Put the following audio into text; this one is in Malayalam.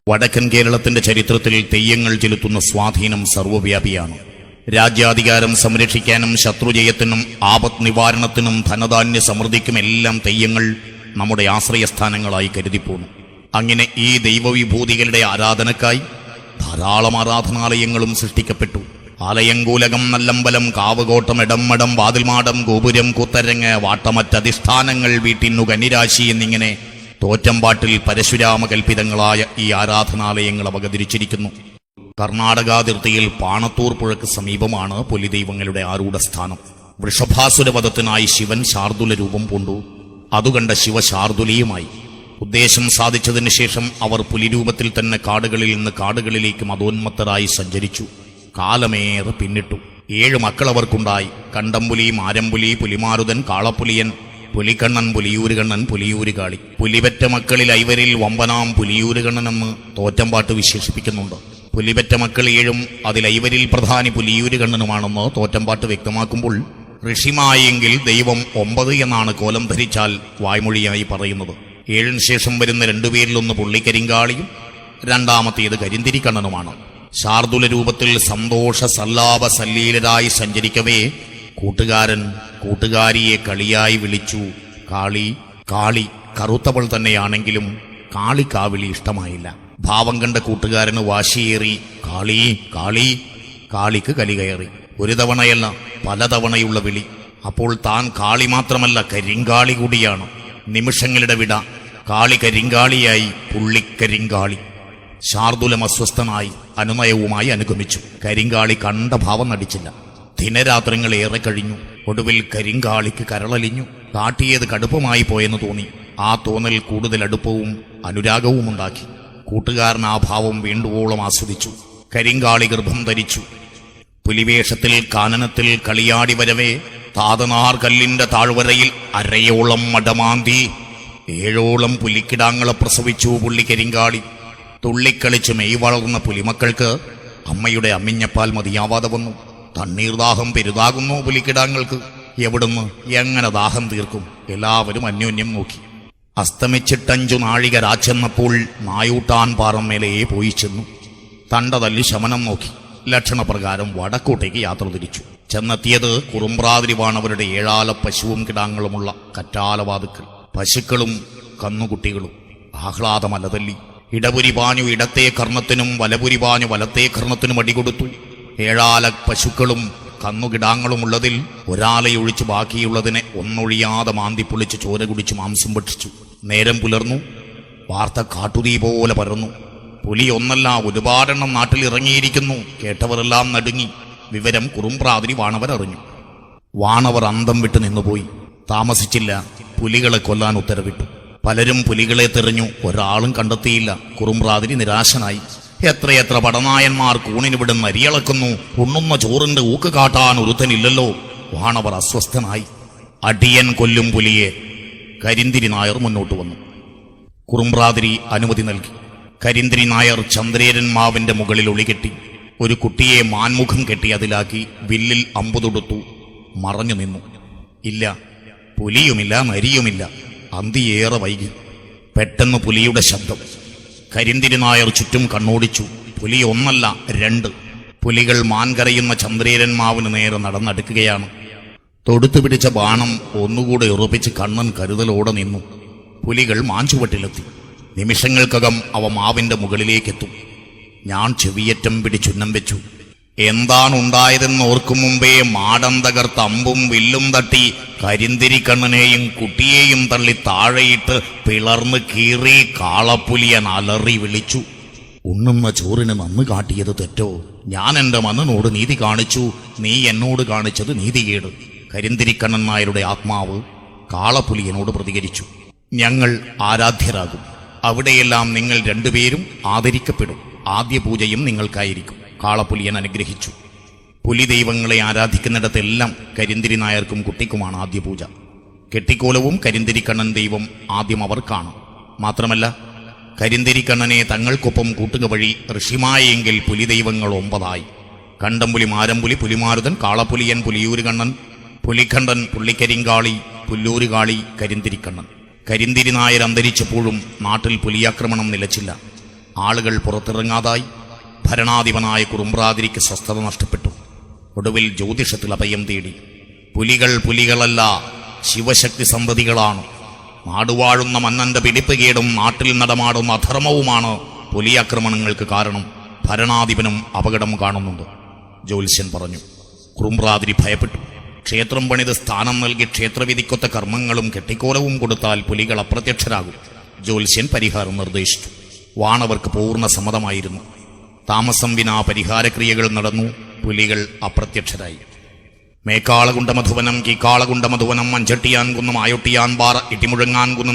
വടക്കൻ കേരളത്തിന്റെ ചരിത്രത്തിൽ തെയ്യങ്ങൾ ചെലുത്തുന്ന സ്വാധീനം സർവ്വവ്യാപിയാണ്. രാജ്യാധികാരം സംരക്ഷിക്കാനും ശത്രുജയത്തിനും ആപത്ത് നിവാരണത്തിനും ധനധാന്യ സമൃദ്ധിക്കുമെല്ലാം തെയ്യങ്ങൾ നമ്മുടെ ആശ്രയസ്ഥാനങ്ങളായി കരുതിപ്പോന്നു. അങ്ങനെ ഈ ദൈവവിഭൂതികളുടെ ആരാധനക്കായി ധാരാളം ആരാധനാലയങ്ങളും സൃഷ്ടിക്കപ്പെട്ടു. ആലയങ്കൂലകം, നല്ലമ്പലം, കാവുകോട്ടം, എടമ്മടം, വാതിൽമാടം, ഗോപുരം, കൂത്തരങ്ങ്, വാട്ടമറ്റധിഷ്ഠാനങ്ങൾ, വീട്ടിന്നു കന്നിരാശി എന്നിങ്ങനെ തോറ്റമ്പാട്ടിൽ പരശുരാമകൽപിതങ്ങളായ ഈ ആരാധനാലയങ്ങൾ അവതരിച്ചിരിക്കുന്നു. കർണാടകാതിർത്തിയിൽ പാണത്തൂർ പുഴയ്ക്ക് സമീപമാണ് പുലിദൈവങ്ങളുടെ ആരൂഢസ്ഥാനം. വൃഷഭാസുരവധത്തിനായി ശിവൻ ശാർദുല രൂപം പൂണ്ടു. അതുകണ്ട ശിവശാർദുലിയുമായി. ഉദ്ദേശം സാധിച്ചതിന് ശേഷം അവർ പുലിരൂപത്തിൽ തന്നെ കാടുകളിൽ നിന്ന് കാടുകളിലേക്ക് മതോന്മത്തരായി സഞ്ചരിച്ചു. കാലമേറെ പിന്നിട്ടു. 7 മക്കൾ അവർക്കുണ്ടായി. കണ്ടംപുലി, മാരമ്പുലി, പുലിമാരുതൻ, കാളപ്പുലിയൻ, പുലിക്കണ്ണൻ, പുലിയൂരുകണ്ണൻ, പുലിയൂരുകാളി. പുലിപെറ്റ മക്കളിൽ ഐവരിൽ വമ്പനാം പുലിയൂരുകണ്ണനെന്ന് തോറ്റമ്പാട്ട് വിശേഷിപ്പിക്കുന്നുണ്ട്. പുലിപെറ്റ മക്കൾ 7, അതിൽ ഐവരിൽ പ്രധാനി പുലിയൂരുകണ്ണനുമാണെന്ന് തോറ്റമ്പാട്ട് വ്യക്തമാക്കുമ്പോൾ ഋഷിമായെങ്കിൽ ദൈവം 9 എന്നാണ് കോലം ധരിച്ചാൽ വായ്മൊഴിയായി പറയുന്നത്. 7 ശേഷം വരുന്ന 2 പേരിലൊന്ന് പുള്ളിക്കരിങ്കാളിയും രണ്ടാമത്തേത് കരിന്തിരിക്കണ്ണനുമാണ്. ശാർദുല രൂപത്തിൽ സന്തോഷ സല്ലാപ സല്ലീലരായി സഞ്ചരിക്കവേ കൂട്ടുകാരൻ കൂട്ടുകാരിയെ കളിയായി വിളിച്ചു കാളി. കാളി കറുത്തവൾ തന്നെയാണെങ്കിലും കാളിക്കാവിളി ഇഷ്ടമായില്ല. ഭാവം കണ്ട കൂട്ടുകാരന് വാശിയേറി കാളി കാളി. കാളിക്ക് കലി കയറി. ഒരു തവണയല്ല, പലതവണയുള്ള വിളി. അപ്പോൾ താൻ കാളി മാത്രമല്ല, കരിങ്കാളി കൂടിയാണ്. നിമിഷങ്ങളുടെ വിട. കാളി കരിങ്കാളിയായി, പുള്ളിക്കരിങ്കാളി. ശാർദുലം അസ്വസ്ഥനായി അനുനയവുമായി അനുഗമിച്ചു. കരിങ്കാളി കണ്ട ഭാവം നടിച്ചില്ല. ദിനരാത്രങ്ങൾ ഏറെ കഴിഞ്ഞു. ഒടുവിൽ കരിങ്കാളിക്ക് കരളലിഞ്ഞു. കാട്ടിയത് കടുപ്പമായി പോയെന്ന് തോന്നി. ആ തോന്നൽ കൂടുതൽ അടുപ്പവും അനുരാഗവും ഉണ്ടാക്കി. കൂട്ടുകാരൻ ആ ഭാവം വേണ്ടുവോളം ആസ്വദിച്ചു. കരിങ്കാളി ഗർഭം ധരിച്ചു. പുലിവേഷത്തിൽ കാനനത്തിൽ കളിയാടി വരവേ താതനാർ കല്ലിന്റെ താഴ്വരയിൽ അരയോളം മടമാന്തി 7ഓളം പുലിക്കിടാങ്ങളെ പ്രസവിച്ചു പുള്ളിക്കരിങ്കാളി. തുള്ളിക്കളിച്ച് മെയ് വളർന്ന പുലിമക്കൾക്ക് അമ്മയുടെ അമ്മിഞ്ഞപ്പാൽ മതിയാവാതെ വന്നു. തണ്ണീർദാഹം പെരുതാകുന്നു പുലിക്കിടാങ്ങൾക്ക്. എവിടുന്ന് എങ്ങനെ ദാഹം തീർക്കും? എല്ലാവരും അന്യോന്യം നോക്കി. അസ്തമിച്ചിട്ടഞ്ചു നാഴിക രാച്ചെന്നപ്പോൾ നായൂട്ടാൻ പാറമേലേ പോയി ചെന്നു. തണ്ട തല്ലി ശമനം നോക്കി. ലക്ഷണപ്രകാരം വടക്കോട്ടേക്ക് യാത്ര തിരിച്ചു. ചെന്നെത്തിയത് കുറുമ്പ്രാതിരിവാണവരുടെ 7 പശുവും കിടാങ്ങളുമുള്ള കറ്റാലവാതുക്കൾ. പശുക്കളും കന്നുകുട്ടികളും ആഹ്ലാദമലതല്ലി. ഇടപുരി പാഞ്ഞു ഇടത്തേ കർണത്തിനും വലപുരി പാഞ്ഞു വലത്തേ കർണത്തിനും അടികൊടുത്തു. 7 പശുക്കളും കന്നുകിടാങ്ങളുമുള്ളതിൽ ഒരാളെയൊഴിച്ച് ബാക്കിയുള്ളതിനെ ഒന്നൊഴിയാതെ മാന്തിപ്പൊളിച്ച് ചോര കുടിച്ച് മാംസം ഭക്ഷിച്ചു. നേരം പുലർന്നു. വാർത്ത കാട്ടുതീ പോലെ പരന്നു. പുലി ഒന്നല്ല, ഒരുപാടെണ്ണം നാട്ടിൽ ഇറങ്ങിയിരിക്കുന്നു. കേട്ടവരെല്ലാം നടുങ്ങി. വിവരം കുറുമ്പ്രാതിരി വാണവർ അറിഞ്ഞു. വാണവർ അന്തം വിട്ട് നിന്നുപോയി. താമസിച്ചില്ല. പുലികളെ കൊല്ലാൻ ഉത്തരവിട്ടു. പലരും പുലികളെ തെരഞ്ഞു. ഒരാളും കണ്ടെത്തിയില്ല. കുറുമ്പ്രാതിരി നിരാശനായി. എത്രയെത്ര പടനായന്മാർ കൂണിനിവിടുന്ന് അരിയളക്കുന്നു. ഉണ്ണുന്ന ചോറിന്റെ ഊക്ക് കാട്ടാൻ ഒരുത്തനില്ലല്ലോ. വാണവർ അസ്വസ്ഥനായി. അടിയൻ കൊല്ലും പുലിയെ. കരിന്തിരി നായർ മുന്നോട്ട് വന്നു. കുറുമ്പ്രാതിരി അനുമതി നൽകി. കരിന്തിരി നായർ ചന്ദ്രേരൻ മാവിന്റെ മുകളിൽ ഒളികെട്ടി. ഒരു കുട്ടിയെ മാൻമുഖം കെട്ടി അതിലാക്കി വില്ലിൽ അമ്പു തൊടുത്തു. മറഞ്ഞു നിന്നു. ഇല്ല, പുലിയുമില്ല, നരിയുമില്ല. അന്തിയേറെ വൈകി. പെട്ടെന്ന് പുലിയുടെ ശബ്ദം. കരിന്തിരി നായർ ചുറ്റും കണ്ണോടിച്ചു. പുലി ഒന്നല്ല, 2. പുലികൾ മാൻകരയുന്ന ചന്ദ്രേരൻ മാവിന് നേരെ നടന്നടുക്കുകയാണ്. തൊടുത്തു പിടിച്ച ബാണം ഒന്നുകൂടെ ഉറപ്പിച്ച് കണ്ണൻ കരുതലോടെ നിന്നു. പുലികൾ മാഞ്ചുവട്ടിലെത്തി. നിമിഷങ്ങൾക്കകം അവ മാവിന്റെ മുകളിലേക്കെത്തും. ഞാൻ ചെവിയറ്റം പിടിച്ചുന്നം വെച്ചു. എന്താണുണ്ടായതെന്ന് ഓർക്കും മുമ്പേ മാടം തകർത്ത് അമ്പും വില്ലും തട്ടി കരിന്തിരിക്കണ്ണനെയും കുട്ടിയെയും തള്ളി താഴെയിട്ട് പിളർന്ന് കീറി കാളപ്പുലിയൻ അലറി വിളിച്ചു. ഉണ്ണുന്ന ചോറിന് നന്ന് കാട്ടിയത് തെറ്റോ? ഞാൻ എന്റെ മന്നനോട് നീതി കാണിച്ചു, നീ എന്നോട് കാണിച്ചത് നീതികേട്. കരിന്തിരിക്കണ്ണൻ നായരുടെ ആത്മാവ് കാളപ്പുലിയനോട് പ്രതികരിച്ചു. ഞങ്ങൾ ആരാധ്യരാകും. അവിടെയെല്ലാം നിങ്ങൾ 2 പേരും ആദരിക്കപ്പെടും. ആദ്യ പൂജയും നിങ്ങൾക്കായിരിക്കും. കാളപ്പുലിയൻ അനുഗ്രഹിച്ചു. പുലി ദൈവങ്ങളെ ആരാധിക്കുന്നിടത്തെല്ലാം കരിന്തിരി നായർക്കും കുട്ടിക്കുമാണ് ആദ്യ പൂജ. കെട്ടിക്കോലവും കരിന്തിരിക്കണ്ണൻ ദൈവം ആദ്യം അവർക്കാണ്. മാത്രമല്ല, കരിന്തിരിക്കണ്ണനെ തങ്ങൾക്കൊപ്പം കൂട്ടുക വഴി ഋഷിമായെങ്കിൽ പുലി ദൈവങ്ങൾ 9 കണ്ടംപുലി, മാരമ്പുലി, പുലിമാരുതൻ, കാളപ്പുലിയൻ, പുലിയൂരുകണ്ണൻ, പുലിക്കണ്ടൻ, പുള്ളിക്കരിങ്കാളി, പുല്ലൂരുകാളി, കരിന്തിരിക്കണ്ണൻ. കരിന്തിരി നായർ അന്തരിച്ചപ്പോഴും നാട്ടിൽ പുലിയാക്രമണം നിലച്ചില്ല. ആളുകൾ പുറത്തിറങ്ങാതായി. ഭരണാധിപനായ കുറുമ്പ്രാതിരിക്ക് സ്വസ്ഥത നഷ്ടപ്പെട്ടു. ഒടുവിൽ ജ്യോതിഷത്തിൽ അഭയം തേടി. പുലികൾ പുലികളല്ല, ശിവശക്തി സന്തതികളാണ്. നാടുവാഴുന്ന മന്നന്റെ പിടിപ്പുകേടും നാട്ടിൽ നടമാടുന്ന അധർമ്മവുമാണ് പുലിയാക്രമണങ്ങൾക്ക് കാരണം. ഭരണാധിപനും അപകടം കാണുന്നുണ്ട്, ജ്യോത്സ്യൻ പറഞ്ഞു. കുറുമ്പ്രാതിരി ഭയപ്പെട്ടു. ക്ഷേത്രം പണിത് സ്ഥാനം നൽകി ക്ഷേത്രവിധിക്കൊത്ത കർമ്മങ്ങളും കെട്ടിക്കോലവും കൊടുത്താൽ പുലികൾ അപ്രത്യക്ഷരാകും. ജ്യോത്സ്യൻ പരിഹാരം നിർദ്ദേശിച്ചു. വാണവർക്ക് പൂർണ്ണ സമ്മതമായിരുന്നു. താമസം വിനാ പരിഹാരക്രിയകൾ നടന്നു. പുലികൾ അപ്രത്യക്ഷരായി. മേക്കാളകുണ്ട മധുവനം, കീക്കാളകുണ്ട മധുവനം, മഞ്ചട്ടിയാൻ കുന്നം, ആയൊട്ടിയാൻ പാറ, ഇടിമുഴങ്ങാൻ കുന്നം,